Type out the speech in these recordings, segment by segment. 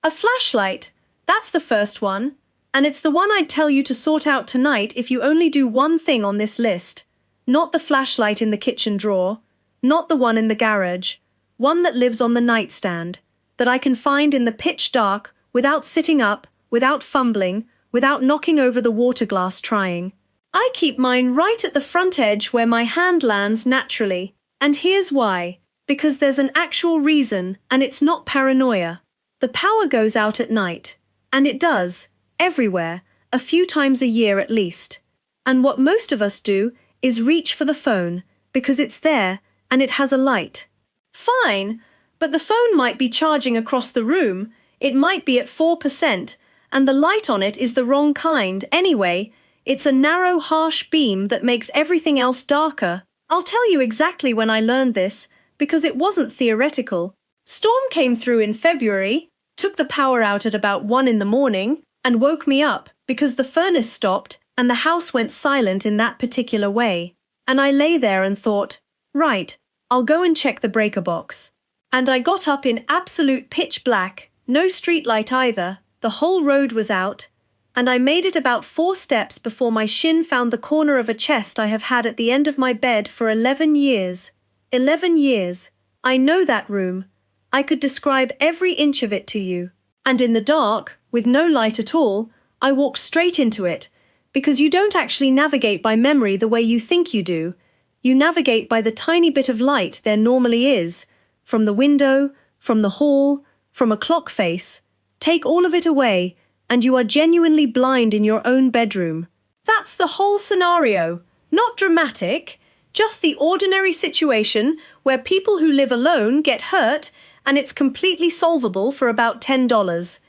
A flashlight. That's the first one. And it's the one I'd tell you to sort out tonight if you only do one thing on this list. Not the flashlight in the kitchen drawer. Not the one in the garage. One that lives on the nightstand. That I can find in the pitch dark, without sitting up, without fumbling, without knocking over the water glass trying. I keep mine right at the front edge where my hand lands naturally. And here's why. Because there's an actual reason, and it's not paranoia. The power goes out at night. And it does, everywhere, a few times a year at least. And what most of us do is reach for the phone, because it's there, and it has a light. Fine, but the phone might be charging across the room, it might be at 4%, and the light on it is the wrong kind anyway. It's a narrow, harsh beam that makes everything else darker. I'll tell you exactly when I learned this, because it wasn't theoretical. Storm came through in February, took the power out at about 1 in the morning, and woke me up because the furnace stopped and the house went silent in that particular way. And I lay there and thought, right, I'll go and check the breaker box. And I got up in absolute pitch black, no street light either, the whole road was out, and I made it about 4 steps before my shin found the corner of a chest I have had at the end of my bed for 11 years. 11 years. I know that room. I could describe every inch of it to you. And in the dark, with no light at all, I walked straight into it, because you don't actually navigate by memory the way you think you do. You navigate by the tiny bit of light there normally is, from the window, from the hall, from a clock face. Take all of it away, and you are genuinely blind in your own bedroom. That's the whole scenario. Not dramatic, just the ordinary situation where people who live alone get hurt, and it's completely solvable for about $10.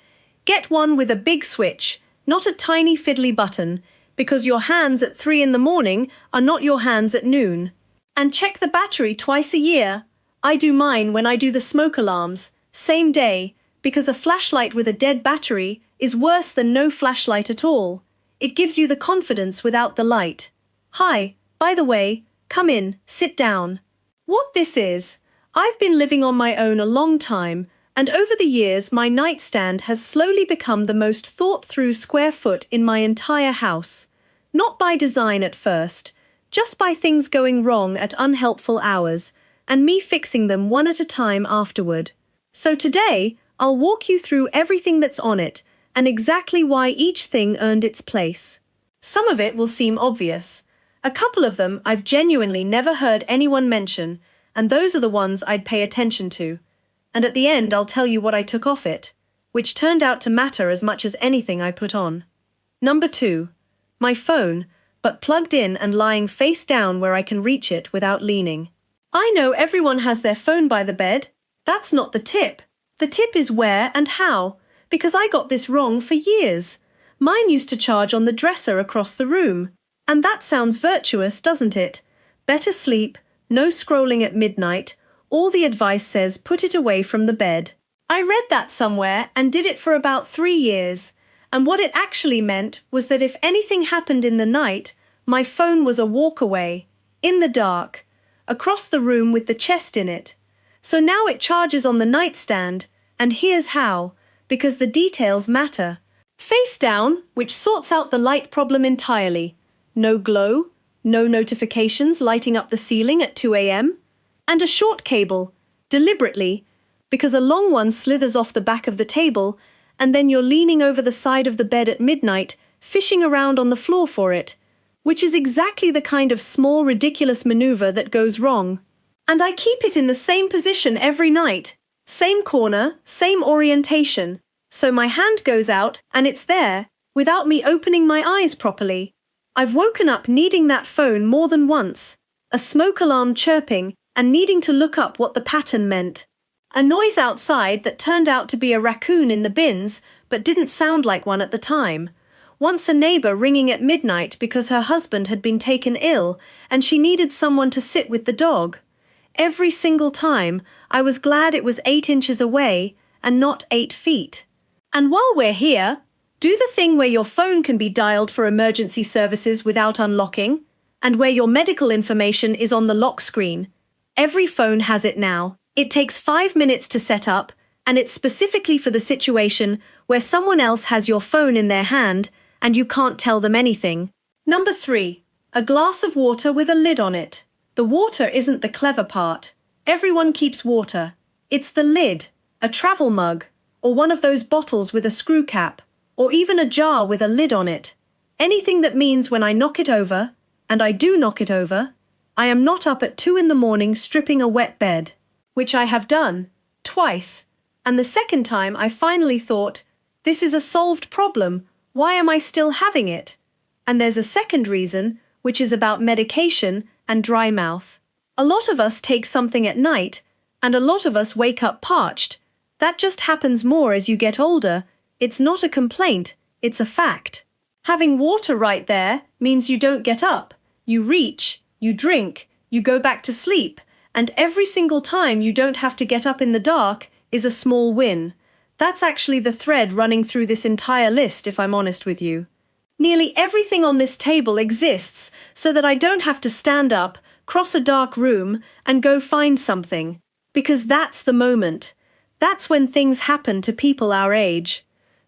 Get one with a big switch, not a tiny fiddly button, because your hands at 3 in the morning are not your hands at noon. And check the battery twice a year. I do mine when I do the smoke alarms, same day, because a flashlight with a dead battery is worse than no flashlight at all. It gives you the confidence without the light. Hi, by the way, come in, sit down. What this is, I've been living on my own a long time, and over the years my nightstand has slowly become the most thought-through square foot in my entire house. Not by design at first, just by things going wrong at unhelpful hours, and me fixing them one at a time afterward. So today, I'll walk you through everything that's on it, and exactly why each thing earned its place. Some of it will seem obvious. A couple of them I've genuinely never heard anyone mention, and those are the ones I'd pay attention to. And at the end I'll tell you what I took off it, which turned out to matter as much as anything I put on. Number 2. My phone, but plugged in and lying face down where I can reach it without leaning. I know everyone has their phone by the bed. That's not the tip. The tip is where and how, because I got this wrong for years. Mine used to charge on the dresser across the room. And that sounds virtuous, doesn't it? Better sleep, no scrolling at midnight. All the advice says put it away from the bed. I read that somewhere and did it for about 3 years. And what it actually meant was that if anything happened in the night, my phone was a walk away, in the dark, across the room with the chest in it. So now it charges on the nightstand, and here's how, because the details matter. Face down, which sorts out the light problem entirely. No glow, no notifications lighting up the ceiling at 2 a.m. And a short cable, deliberately, because a long one slithers off the back of the table, and then you're leaning over the side of the bed at midnight, fishing around on the floor for it, which is exactly the kind of small, ridiculous maneuver that goes wrong. And I keep it in the same position every night, same corner, same orientation, so my hand goes out and it's there, without me opening my eyes properly. I've woken up needing that phone more than once, a smoke alarm chirping, and needing to look up what the pattern meant. A noise outside that turned out to be a raccoon in the bins, but didn't sound like one at the time. Once a neighbor ringing at midnight because her husband had been taken ill, and she needed someone to sit with the dog. Every single time, I was glad it was 8 inches away, and not 8 feet. And while we're here, do the thing where your phone can be dialed for emergency services without unlocking, and where your medical information is on the lock screen. Every phone has it now. It takes 5 minutes to set up, and it's specifically for the situation where someone else has your phone in their hand and you can't tell them anything. Number 3. A glass of water with a lid on it. The water isn't the clever part. Everyone keeps water. It's the lid, a travel mug, or one of those bottles with a screw cap, or even a jar with a lid on it. Anything that means when I knock it over, and I do knock it over, I am not up at 2 in the morning stripping a wet bed, which I have done, twice, and the second time I finally thought, this is a solved problem, why am I still having it? And there's a second reason, which is about medication and dry mouth. A lot of us take something at night, and a lot of us wake up parched. That just happens more as you get older. It's not a complaint, it's a fact. Having water right there means you don't get up. You reach, you drink, you go back to sleep, and every single time you don't have to get up in the dark is a small win. That's actually the thread running through this entire list, if I'm honest with you. Nearly everything on this table exists so that I don't have to stand up, cross a dark room, and go find something. Because that's the moment. That's when things happen to people our age.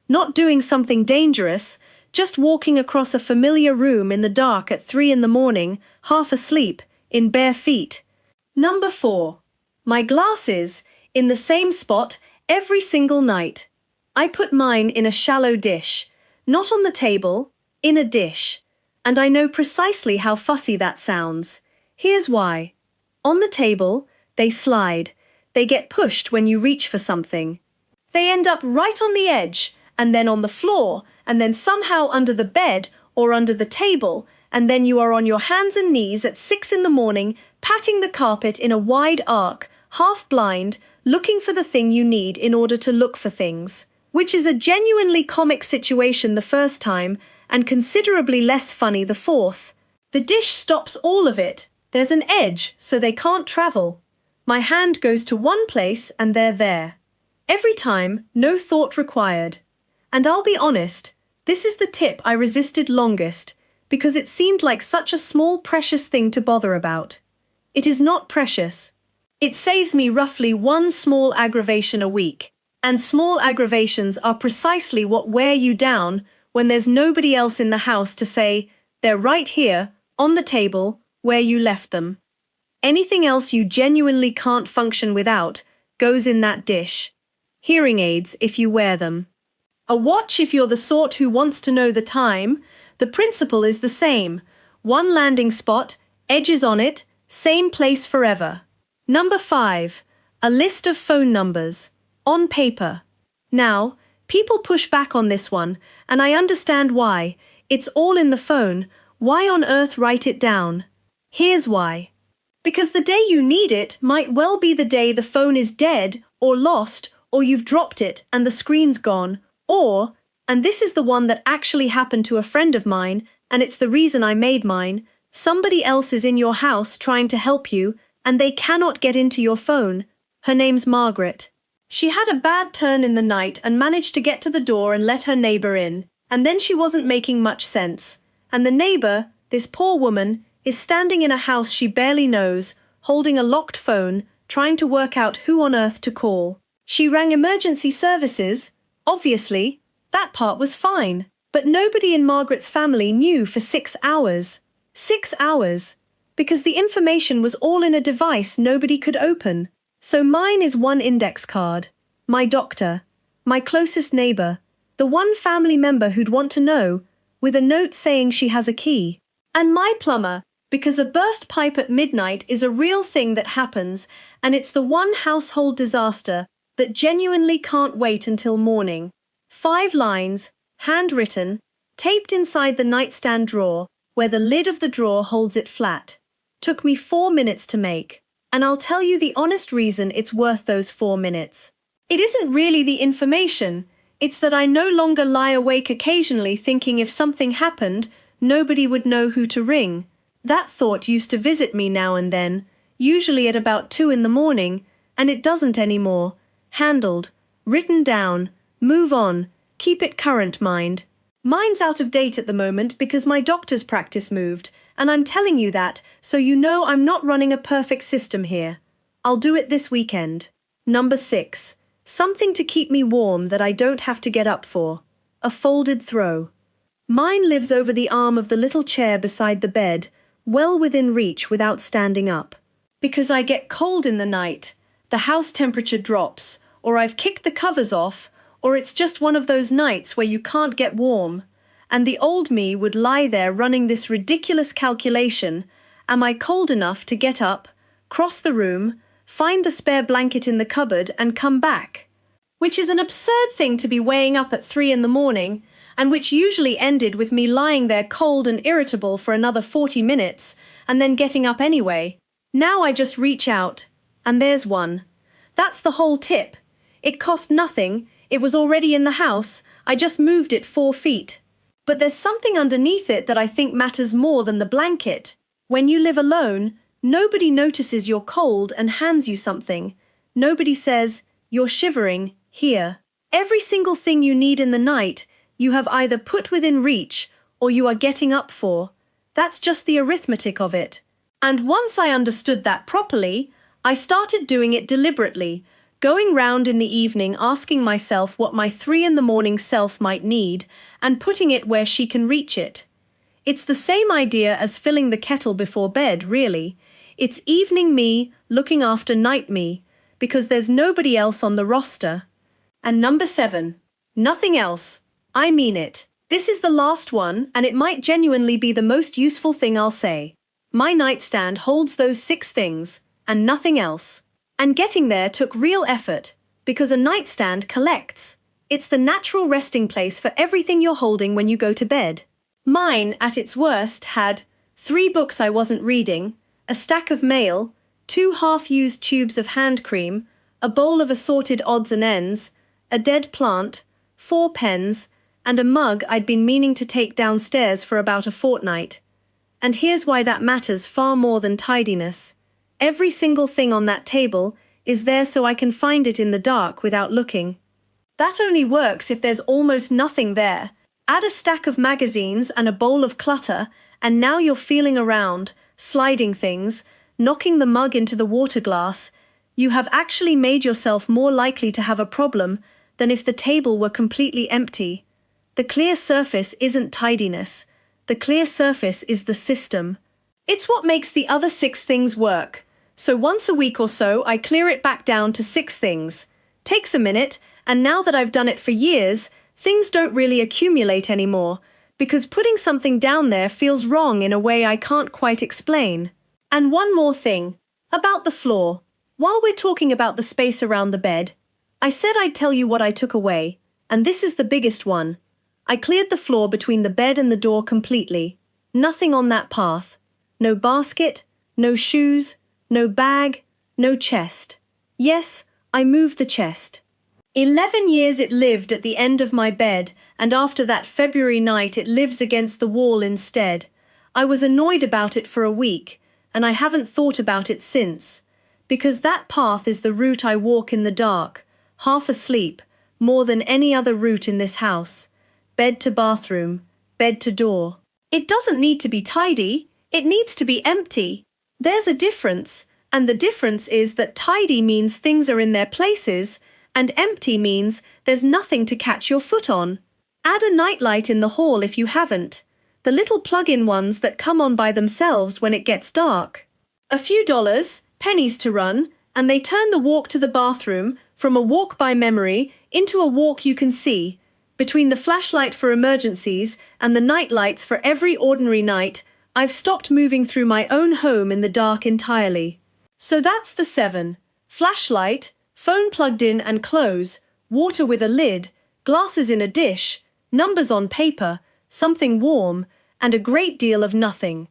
Not doing something dangerous, just walking across a familiar room in the dark at 3 in the morning, half asleep, in bare feet. Number 4. My glasses, in the same spot, every single night. I put mine in a shallow dish, not on the table, in a dish. And I know precisely how fussy that sounds. Here's why. On the table, they slide. They get pushed when you reach for something. They end up right on the edge, and then on the floor, and then somehow under the bed or under the table, and then you are on your hands and knees at 6 in the morning, patting the carpet in a wide arc, half blind, looking for the thing you need in order to look for things. Which is a genuinely comic situation the first time, and considerably less funny the fourth. The dish stops all of it. There's an edge, so they can't travel. My hand goes to one place and they're there. Every time, no thought required. And I'll be honest, this is the tip I resisted longest, because it seemed like such a small precious thing to bother about. It is not precious. It saves me roughly one small aggravation a week, and small aggravations are precisely what wear you down when there's nobody else in the house to say, they're right here, on the table, where you left them. Anything else you genuinely can't function without goes in that dish. Hearing aids if you wear them. A watch if you're the sort who wants to know the time. The principle is the same. One landing spot, edges on it, same place forever. Number 5. A list of phone numbers. On paper. Now, people push back on this one, and I understand why. It's all in the phone. Why on earth write it down? Here's why. Because the day you need it might well be the day the phone is dead, or lost, or you've dropped it and the screen's gone, or, and this is the one that actually happened to a friend of mine, and it's the reason I made mine, somebody else is in your house trying to help you, and they cannot get into your phone. Her name's Margaret. She had a bad turn in the night and managed to get to the door and let her neighbor in, and then she wasn't making much sense. And the neighbor, this poor woman, is standing in a house she barely knows, holding a locked phone, trying to work out who on earth to call. She rang emergency services. Obviously, that part was fine. But nobody in Margaret's family knew for 6 hours. 6 hours. Because the information was all in a device nobody could open. So mine is one index card. My doctor. My closest neighbor. The one family member who'd want to know, with a note saying she has a key. And my plumber, because a burst pipe at midnight is a real thing that happens, and it's the one household disaster that genuinely can't wait until morning. 5 lines, handwritten, taped inside the nightstand drawer, where the lid of the drawer holds it flat. Took me 4 minutes to make, and I'll tell you the honest reason it's worth those 4 minutes. It isn't really the information, it's that I no longer lie awake occasionally thinking if something happened, nobody would know who to ring. That thought used to visit me now and then, usually at about 2 in the morning, and it doesn't anymore. Handled, written down, move on, keep it current, mind. Mine's out of date at the moment because my doctor's practice moved, and I'm telling you that so you know I'm not running a perfect system here. I'll do it this weekend. Number 6. Something to keep me warm that I don't have to get up for. A folded throw. Mine lives over the arm of the little chair beside the bed, well within reach without standing up. Because I get cold in the night, the house temperature drops, or I've kicked the covers off, or it's just one of those nights where you can't get warm, and the old me would lie there running this ridiculous calculation: am I cold enough to get up, cross the room, find the spare blanket in the cupboard and come back? Which is an absurd thing to be weighing up at 3 in the morning, and which usually ended with me lying there cold and irritable for another 40 minutes, and then getting up anyway. Now I just reach out, and there's one. That's the whole tip. It cost nothing, it was already in the house, I just moved it 4 feet. But there's something underneath it that I think matters more than the blanket. When you live alone, nobody notices you're cold and hands you something. Nobody says, "You're shivering, here." Every single thing you need in the night, you have either put within reach, or you are getting up for. That's just the arithmetic of it. And once I understood that properly, I started doing it deliberately, going round in the evening asking myself what my 3 in the morning self might need, and putting it where she can reach it. It's the same idea as filling the kettle before bed, really. It's evening me looking after night me, because there's nobody else on the roster. And number 7. Nothing else. I mean it. This is the last one, and it might genuinely be the most useful thing I'll say. My nightstand holds those 6 things, and nothing else. And getting there took real effort, because a nightstand collects. It's the natural resting place for everything you're holding when you go to bed. Mine, at its worst, had 3 books I wasn't reading, a stack of mail, 2 half-used tubes of hand cream, a bowl of assorted odds and ends, a dead plant, 4 pens, and a mug I'd been meaning to take downstairs for about a fortnight. And here's why that matters far more than tidiness. Every single thing on that table is there so I can find it in the dark without looking. That only works if there's almost nothing there. Add a stack of magazines and a bowl of clutter, and now you're feeling around, sliding things, knocking the mug into the water glass. You have actually made yourself more likely to have a problem than if the table were completely empty. The clear surface isn't tidiness. The clear surface is the system. It's what makes the other 6 things work. So once a week or so, I clear it back down to 6 things. Takes a minute, and now that I've done it for years, things don't really accumulate anymore, because putting something down there feels wrong in a way I can't quite explain. And one more thing. About the floor. While we're talking about the space around the bed, I said I'd tell you what I took away, and this is the biggest one. I cleared the floor between the bed and the door completely. Nothing on that path. No basket, no shoes, no bag, no chest. Yes, I moved the chest. 11 years it lived at the end of my bed, and after that February night it lives against the wall instead. I was annoyed about it for a week, and I haven't thought about it since. Because that path is the route I walk in the dark, half asleep, more than any other route in this house. Bed to bathroom, bed to door. It doesn't need to be tidy, it needs to be empty. There's a difference, and the difference is that tidy means things are in their places, and empty means there's nothing to catch your foot on. Add a nightlight in the hall if you haven't. The little plug-in ones that come on by themselves when it gets dark. A few dollars, pennies to run, and they turn the walk to the bathroom from a walk by memory into a walk you can see. Between the flashlight for emergencies and the night lights for every ordinary night, I've stopped moving through my own home in the dark entirely. So that's the 7. Flashlight, phone plugged in and close, water with a lid, glasses in a dish, numbers on paper, something warm, and a great deal of nothing.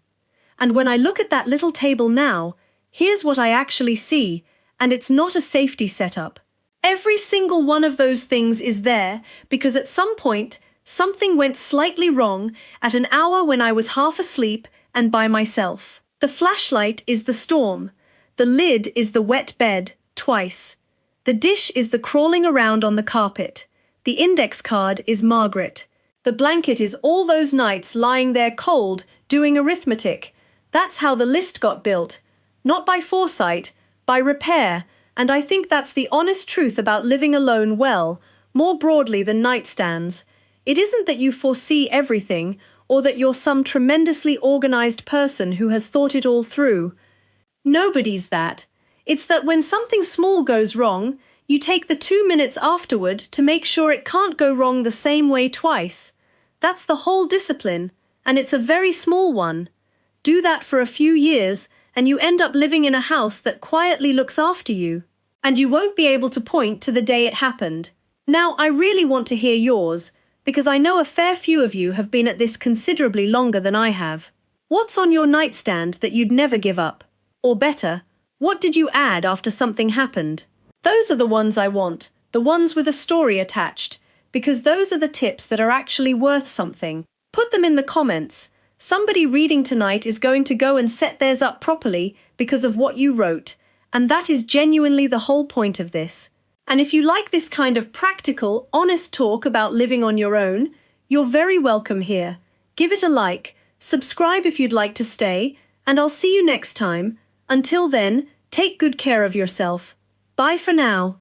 And when I look at that little table now, here's what I actually see, and it's not a safety setup. Every single one of those things is there because at some point, something went slightly wrong at an hour when I was half asleep and by myself. The flashlight is the storm. The lid is the wet bed, twice. The dish is the crawling around on the carpet. The index card is Margaret. The blanket is all those nights lying there cold, doing arithmetic. That's how the list got built. Not by foresight, by repair, And I think that's the honest truth about living alone well, more broadly than nightstands. It isn't that you foresee everything, or that you're some tremendously organized person who has thought it all through. Nobody's that. It's that when something small goes wrong, you take the 2 minutes afterward to make sure it can't go wrong the same way twice. That's the whole discipline, and it's a very small one. Do that for a few years, and you end up living in a house that quietly looks after you. And you won't be able to point to the day it happened. Now, I really want to hear yours, because I know a fair few of you have been at this considerably longer than I have. What's on your nightstand that you'd never give up? Or better, what did you add after something happened? Those are the ones I want, the ones with a story attached, because those are the tips that are actually worth something. Put them in the comments. Somebody reading tonight is going to go and set theirs up properly because of what you wrote, and that is genuinely the whole point of this. And if you like this kind of practical, honest talk about living on your own, you're very welcome here. Give it a like, subscribe if you'd like to stay, and I'll see you next time. Until then, take good care of yourself. Bye for now.